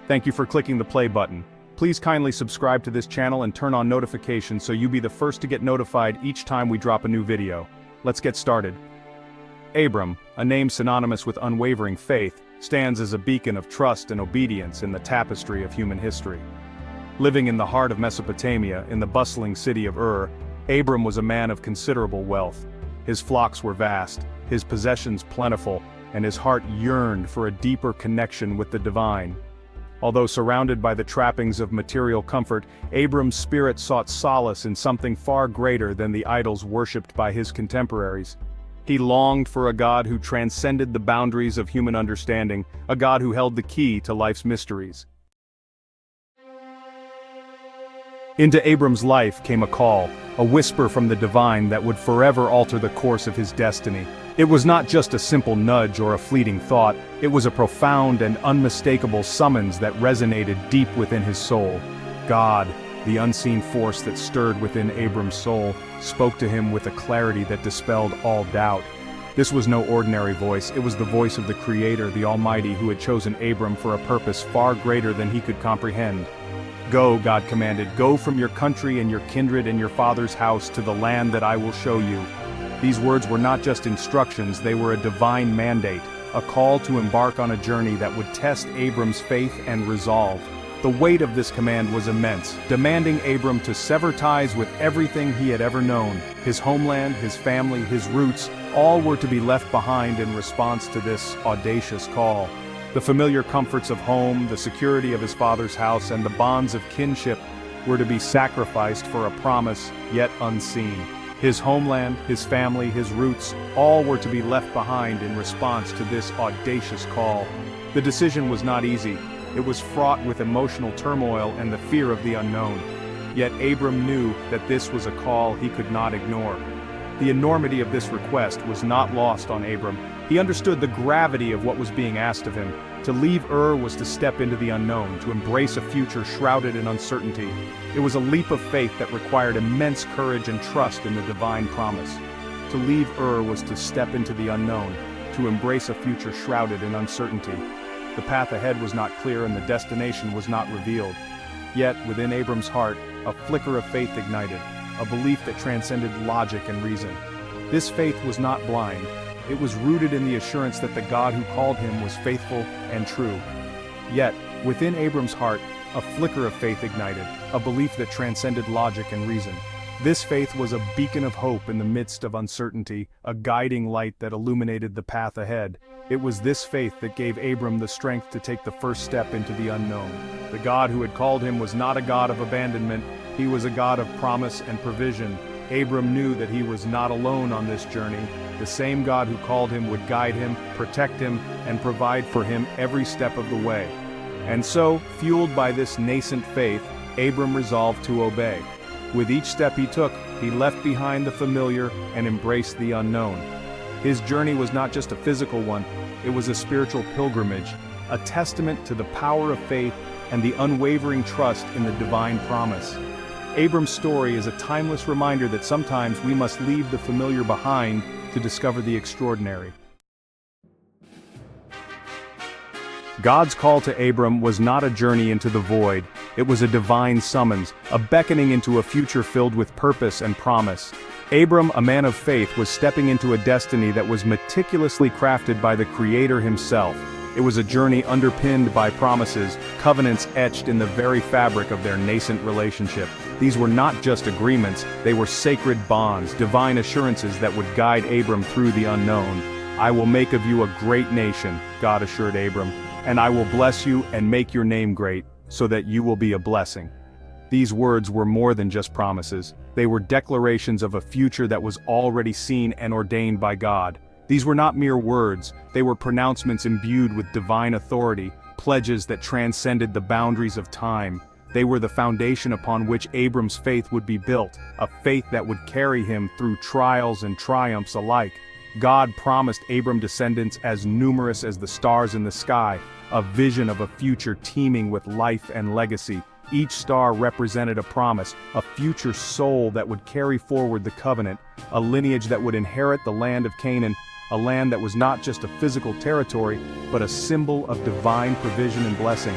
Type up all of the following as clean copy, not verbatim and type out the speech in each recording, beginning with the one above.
Thank you for clicking the play button. Please kindly subscribe to this channel and turn on notifications so you be the first to get notified each time we drop a new video. Let's get started. Abram, a name synonymous with unwavering faith, stands as a beacon of trust and obedience in the tapestry of human history. Living in the heart of Mesopotamia, in the bustling city of Ur, Abram was a man of considerable wealth. His flocks were vast, his possessions plentiful, and his heart yearned for a deeper connection with the divine. Although surrounded by the trappings of material comfort, Abram's spirit sought solace in something far greater than the idols worshipped by his contemporaries. He longed for a God who transcended the boundaries of human understanding, a God who held the key to life's mysteries. Into Abram's life came a call, a whisper from the divine that would forever alter the course of his destiny. It was not just a simple nudge or a fleeting thought, it was a profound and unmistakable summons that resonated deep within his soul. God, the unseen force that stirred within Abram's soul, spoke to him with a clarity that dispelled all doubt. This was no ordinary voice, it was the voice of the Creator, the Almighty, who had chosen Abram for a purpose far greater than he could comprehend. "Go," God commanded, "go from your country and your kindred and your father's house to the land that I will show you." These words were not just instructions, they were a divine mandate, a call to embark on a journey that would test Abram's faith and resolve. The weight of this command was immense, demanding Abram to sever ties with everything he had ever known. His homeland, his family, his roots, all were to be left behind in response to this audacious call. The familiar comforts of home, the security of his father's house, and the bonds of kinship were to be sacrificed for a promise yet unseen. His homeland, his family, his roots, all were to be left behind in response to this audacious call. The decision was not easy. It was fraught with emotional turmoil and the fear of the unknown. Yet Abram knew that this was a call he could not ignore. The enormity of this request was not lost on Abram. He understood the gravity of what was being asked of him. To leave Ur was to step into the unknown, to embrace a future shrouded in uncertainty. It was a leap of faith that required immense courage and trust in the divine promise. To leave Ur was to step into the unknown, to embrace a future shrouded in uncertainty. The path ahead was not clear and the destination was not revealed. Yet, within Abram's heart, a flicker of faith ignited, a belief that transcended logic and reason. This faith was not blind. It was rooted in the assurance that the God who called him was faithful and true. Yet, within Abram's heart, a flicker of faith ignited, a belief that transcended logic and reason. This faith was a beacon of hope in the midst of uncertainty, a guiding light that illuminated the path ahead. It was this faith that gave Abram the strength to take the first step into the unknown. The God who had called him was not a God of abandonment, he was a God of promise and provision. Abram knew that he was not alone on this journey. The same God who called him would guide him, protect him, and provide for him every step of the way. And so, fueled by this nascent faith, Abram resolved to obey. With each step he took, he left behind the familiar and embraced the unknown. His journey was not just a physical one, it was a spiritual pilgrimage, a testament to the power of faith and the unwavering trust in the divine promise. Abram's story is a timeless reminder that sometimes we must leave the familiar behind to discover the extraordinary. God's call to Abram was not a journey into the void, it was a divine summons, a beckoning into a future filled with purpose and promise. Abram, a man of faith, was stepping into a destiny that was meticulously crafted by the Creator himself. It was a journey underpinned by promises, covenants etched in the very fabric of their nascent relationship. These were not just agreements, they were sacred bonds, divine assurances that would guide Abram through the unknown. "I will make of you a great nation," God assured Abram, "and I will bless you and make your name great, so that you will be a blessing." These words were more than just promises. They were declarations of a future that was already seen and ordained by God. These were not mere words, they were pronouncements imbued with divine authority, pledges that transcended the boundaries of time. They were the foundation upon which Abram's faith would be built, a faith that would carry him through trials and triumphs alike. God promised Abram descendants as numerous as the stars in the sky, a vision of a future teeming with life and legacy. Each star represented a promise, a future soul that would carry forward the covenant, a lineage that would inherit the land of Canaan, a land that was not just a physical territory, but a symbol of divine provision and blessing.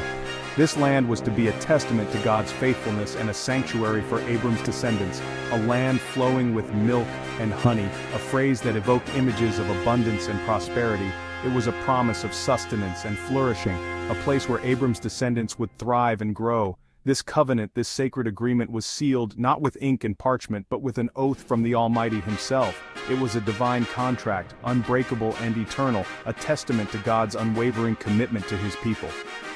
This land was to be a testament to God's faithfulness and a sanctuary for Abram's descendants, a land flowing with milk and honey, a phrase that evoked images of abundance and prosperity. It was a promise of sustenance and flourishing, a place where Abram's descendants would thrive and grow. This covenant, this sacred agreement was sealed not with ink and parchment but with an oath from the Almighty Himself. It was a divine contract, unbreakable and eternal, a testament to God's unwavering commitment to His people.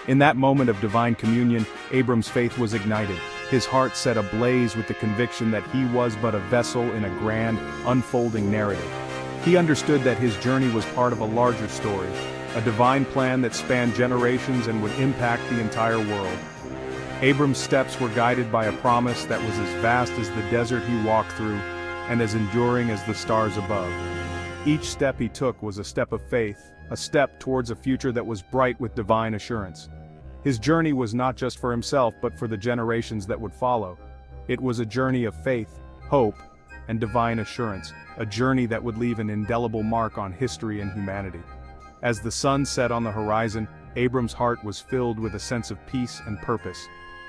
In that moment of divine communion, Abram's faith was ignited, his heart set ablaze with the conviction that he was but a vessel in a grand, unfolding narrative. He understood that his journey was part of a larger story, a divine plan that spanned generations and would impact the entire world. Abram's steps were guided by a promise that was as vast as the desert he walked through, and as enduring as the stars above. Each step he took was a step of faith, a step towards a future that was bright with divine assurance. His journey was not just for himself but for the generations that would follow. It was a journey of faith, hope, and divine assurance, a journey that would leave an indelible mark on history and humanity. As the sun set on the horizon, Abram's heart was filled with a sense of peace and purpose.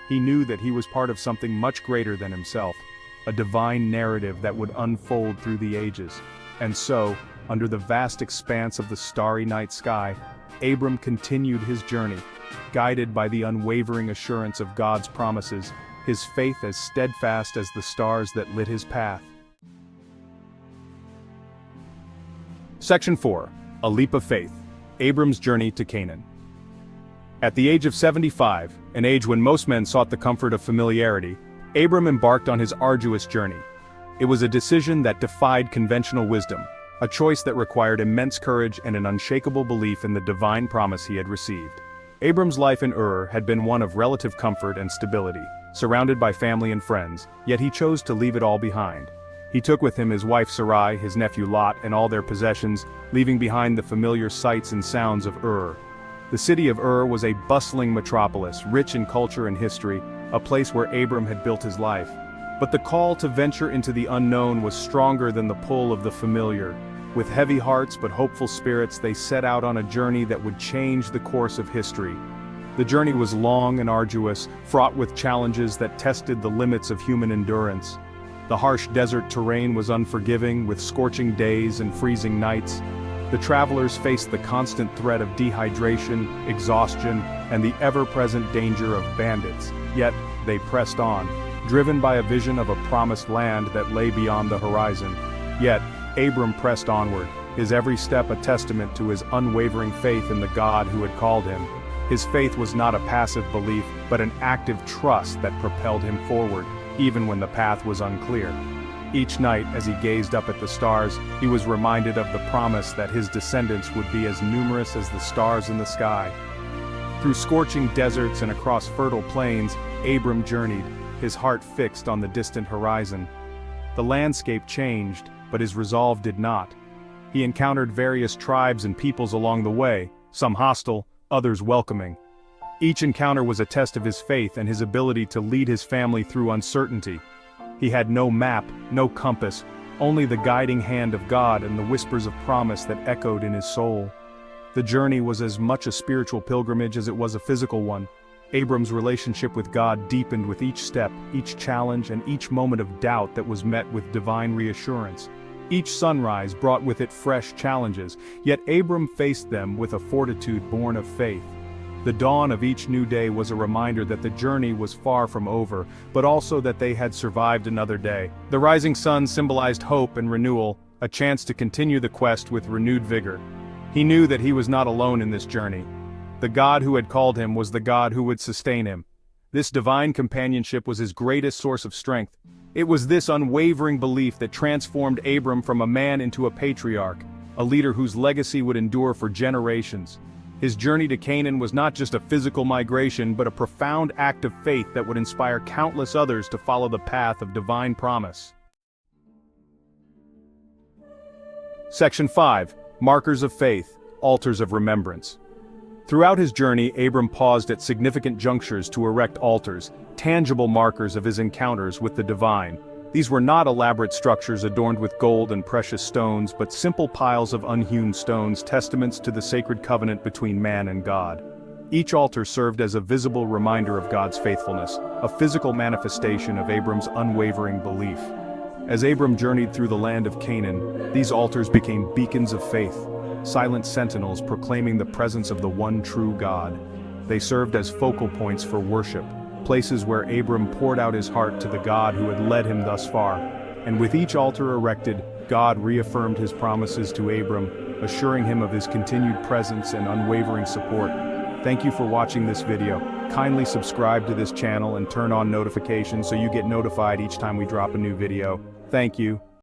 He knew that he was part of something much greater than himself, a divine narrative that would unfold through the ages. And so, under the vast expanse of the starry night sky, Abram continued his journey, guided by the unwavering assurance of God's promises, his faith as steadfast as the stars that lit his path. Section 4. A Leap of Faith. Abram's Journey to Canaan. At the age of 75, an age when most men sought the comfort of familiarity, Abram embarked on his arduous journey. It was a decision that defied conventional wisdom, a choice that required immense courage and an unshakable belief in the divine promise he had received. Abram's life in Ur had been one of relative comfort and stability, surrounded by family and friends, yet he chose to leave it all behind. He took with him his wife Sarai, his nephew Lot, and all their possessions, leaving behind the familiar sights and sounds of Ur. The city of Ur was a bustling metropolis, rich in culture and history, a place where Abram had built his life. But the call to venture into the unknown was stronger than the pull of the familiar. With heavy hearts but hopeful spirits, they set out on a journey that would change the course of history. The journey was long and arduous, fraught with challenges that tested the limits of human endurance. The harsh desert terrain was unforgiving, with scorching days and freezing nights. The travelers faced the constant threat of dehydration, exhaustion, and the ever-present danger of bandits. Yet, they pressed on, driven by a vision of a promised land that lay beyond the horizon. Yet, Abram pressed onward, his every step a testament to his unwavering faith in the God who had called him. His faith was not a passive belief, but an active trust that propelled him forward, even when the path was unclear. Each night, as he gazed up at the stars, he was reminded of the promise that his descendants would be as numerous as the stars in the sky. Through scorching deserts and across fertile plains, Abram journeyed, his heart fixed on the distant horizon. The landscape changed, but his resolve did not. He encountered various tribes and peoples along the way, some hostile, others welcoming. Each encounter was a test of his faith and his ability to lead his family through uncertainty. He had no map, no compass, only the guiding hand of God and the whispers of promise that echoed in his soul. The journey was as much a spiritual pilgrimage as it was a physical one. Abram's relationship with God deepened with each step, each challenge, and each moment of doubt that was met with divine reassurance. Each sunrise brought with it fresh challenges, yet Abram faced them with a fortitude born of faith. The dawn of each new day was a reminder that the journey was far from over, but also that they had survived another day. The rising sun symbolized hope and renewal, a chance to continue the quest with renewed vigor. He knew that he was not alone in this journey. The God who had called him was the God who would sustain him. This divine companionship was his greatest source of strength. It was this unwavering belief that transformed Abram from a man into a patriarch, a leader whose legacy would endure for generations. His journey to Canaan was not just a physical migration but a profound act of faith that would inspire countless others to follow the path of divine promise. Section 5. Markers of Faith, Altars of Remembrance. Throughout his journey, Abram paused at significant junctures to erect altars, tangible markers of his encounters with the divine. These were not elaborate structures adorned with gold and precious stones, but simple piles of unhewn stones, testaments to the sacred covenant between man and God. Each altar served as a visible reminder of God's faithfulness, a physical manifestation of Abram's unwavering belief. As Abram journeyed through the land of Canaan, these altars became beacons of faith, silent sentinels proclaiming the presence of the one true God. They served as focal points for worship, places where Abram poured out his heart to the God who had led him thus far. And with each altar erected, God reaffirmed his promises to Abram, assuring him of his continued presence and unwavering support. Thank you for watching this video. Kindly subscribe to this channel and turn on notifications so you get notified each time we drop a new video. Thank you.